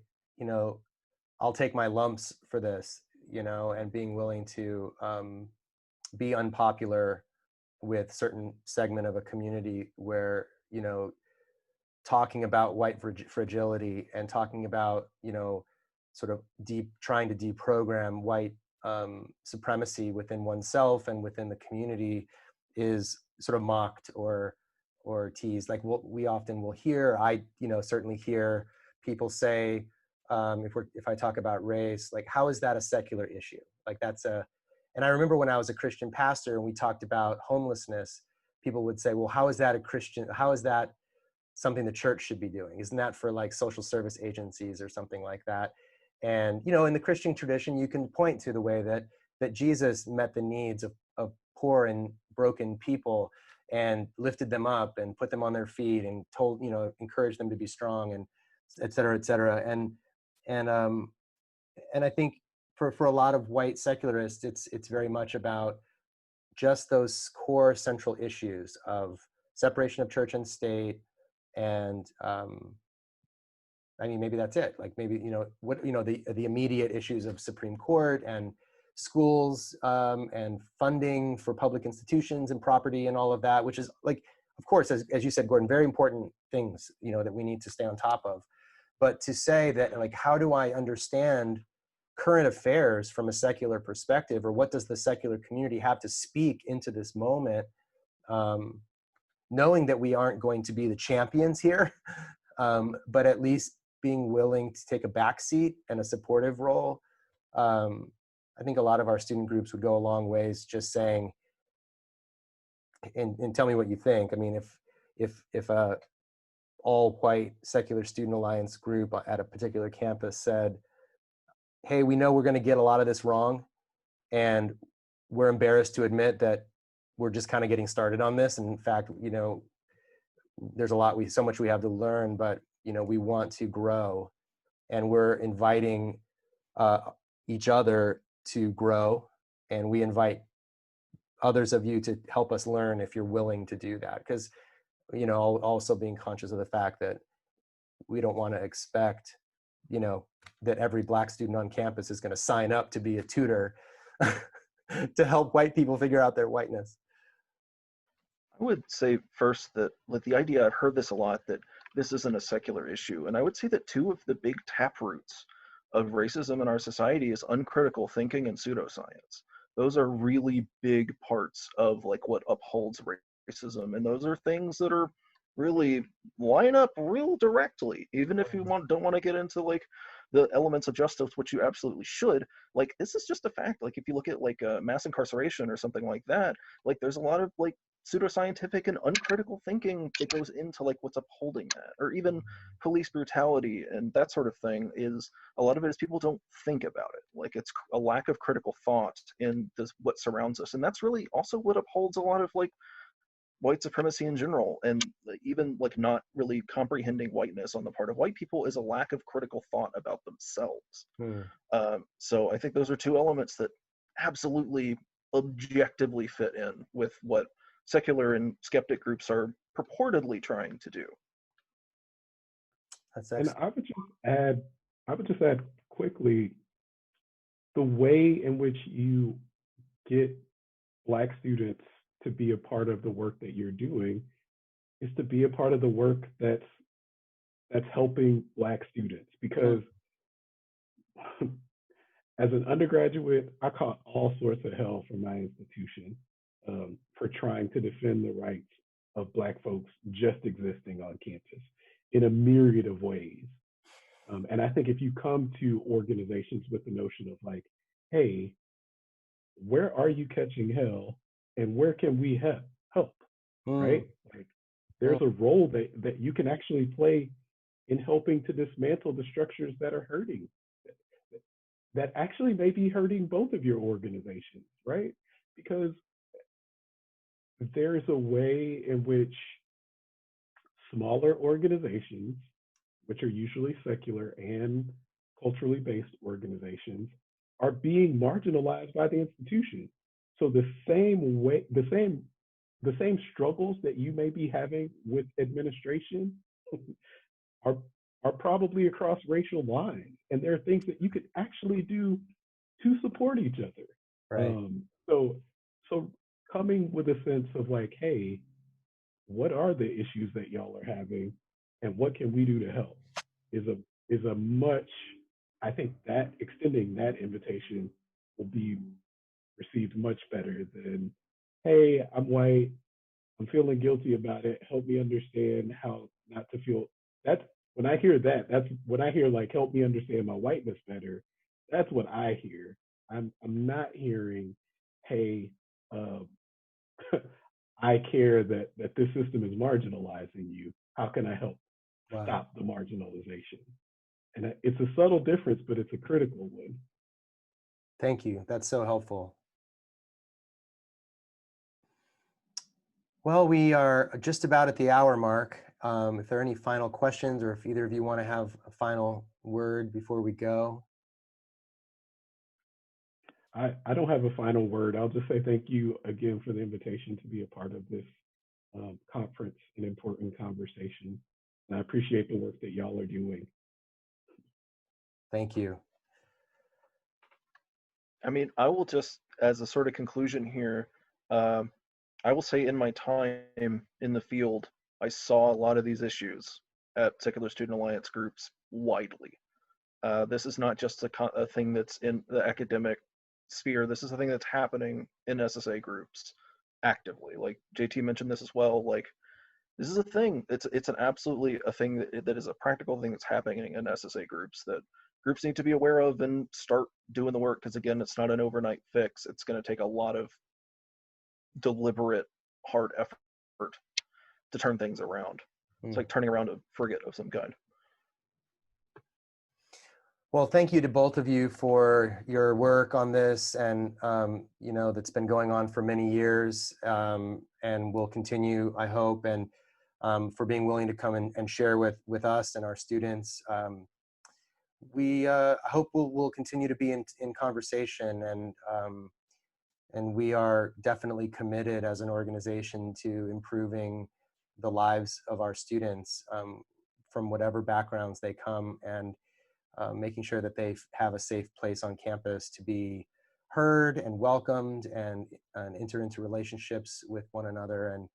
I'll take my lumps for this, and being willing to be unpopular with certain segment of a community where, talking about white fragility and talking about, sort of trying to deprogram white supremacy within oneself and within the community is sort of mocked or or teased. Like we often will hear, I certainly hear people say, if I talk about race, like, how is that a secular issue? Like and I remember when I was a Christian pastor and we talked about homelessness, people would say, well, how is that something the church should be doing? Isn't that for like social service agencies or something like that? And, in the Christian tradition, you can point to the way that Jesus met the needs of poor and broken people and lifted them up and put them on their feet and told, encouraged them to be strong, and et cetera, et cetera. And I think for a lot of white secularists, it's very much about just those core central issues of separation of church and state. And I mean, maybe that's it. Like maybe, the immediate issues of Supreme Court and schools, and funding for public institutions and property and all of that, which is, like, of course, as you said, Gordon, very important things, that we need to stay on top of. But to say that, like, how do I understand current affairs from a secular perspective, or what does the secular community have to speak into this moment, knowing that we aren't going to be the champions here, but at least being willing to take a back seat and a supportive role. I think a lot of our student groups would go a long ways just saying, and tell me what you think. I mean, if a all white secular student alliance group at a particular campus said, hey, we know we're going to get a lot of this wrong, and we're embarrassed to admit that we're just kind of getting started on this. And in fact, there's so much we have to learn, but we want to grow, and we're inviting each other to grow, and we invite others of you to help us learn if you're willing to do that. Because also being conscious of the fact that we don't want to expect that every Black student on campus is going to sign up to be a tutor to help white people figure out their whiteness. I would say first that, like, the idea, I've heard this a lot, that this isn't a secular issue. And I would say that two of the big taproots of racism in our society is uncritical thinking and pseudoscience. Those are really big parts of, like, what upholds racism. And those are things that are really line up real directly, even if you don't want to get into, like, the elements of justice, which you absolutely should. Like, this is just a fact. Like, if you look at, like, mass incarceration or something like that, like, there's a lot of, like, pseudoscientific and uncritical thinking that goes into, like, what's upholding that. Or even police brutality and that sort of thing, is a lot of it is people don't think about it. Like, it's a lack of critical thought in what surrounds us. And that's really also what upholds a lot of, like, white supremacy in general, and even, like, not really comprehending whiteness on the part of white people, is a lack of critical thought about themselves. So I think those are two elements that absolutely objectively fit in with what secular and skeptic groups are purportedly trying to do. That's And excellent. I would just add quickly, the way in which you get Black students to be a part of the work that you're doing is to be a part of the work that's helping Black students. Because as an undergraduate, I caught all sorts of hell from my institution for trying to defend the rights of Black folks just existing on campus in a myriad of ways. And I think if you come to organizations with the notion of, like, hey, where are you catching hell, and where can we help, right? Like, there's a role that you can actually play in helping to dismantle the structures that are hurting, that actually may be hurting both of your organizations, right? Because there's a way in which smaller organizations, which are usually secular and culturally based organizations, are being marginalized by the institution. So the same struggles that you may be having with administration are probably across racial lines, and there are things that you could actually do to support each other. Right. So coming with a sense of, like, hey, what are the issues that y'all are having, and what can we do to help, is a much, I think that extending that invitation will be received much better than, hey, I'm white, I'm feeling guilty about it. Help me understand how not to feel. That's when I hear that. That's when I hear like help me understand my whiteness better. That's what I hear. I'm not hearing, hey, um, I care that this system is marginalizing you. How can I help Wow. stop the marginalization? And it's a subtle difference, but it's a critical one. Thank you. That's so helpful. Well, we are just about at the hour mark. If there are any final questions, or if either of you want to have a final word before we go. I don't have a final word. I'll just say thank you again for the invitation to be a part of this conference and important conversation. And I appreciate the work that y'all are doing. Thank you. I mean, I will just, as a sort of conclusion here, I will say in my time in the field, I saw a lot of these issues at Secular Student Alliance groups widely. This is not just a thing that's in the academic sphere. This is a thing that's happening in SSA groups actively. Like JT mentioned this as well. Like this is a thing. It's an absolutely a thing that is a practical thing that's happening in SSA groups that groups need to be aware of and start doing the work. Because again, it's not an overnight fix. It's going to take a lot of deliberate, hard effort to turn things around. It's like turning around a frigate of some kind. Well, thank you to both of you for your work on this, and you know, that's been going on for many years, and will continue, I hope, and for being willing to come and share with us and our students. We hope we'll continue to be in conversation, and we are definitely committed as an organization to improving the lives of our students from whatever backgrounds they come, and making sure that they have a safe place on campus to be heard and welcomed and enter into relationships with one another.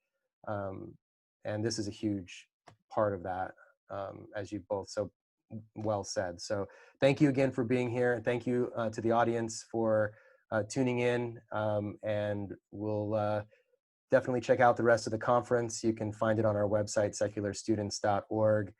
And this is a huge part of that, as you both so well said. So thank you again for being here. And thank you to the audience for tuning in. And we'll definitely check out the rest of the conference. You can find it on our website, secularstudents.org.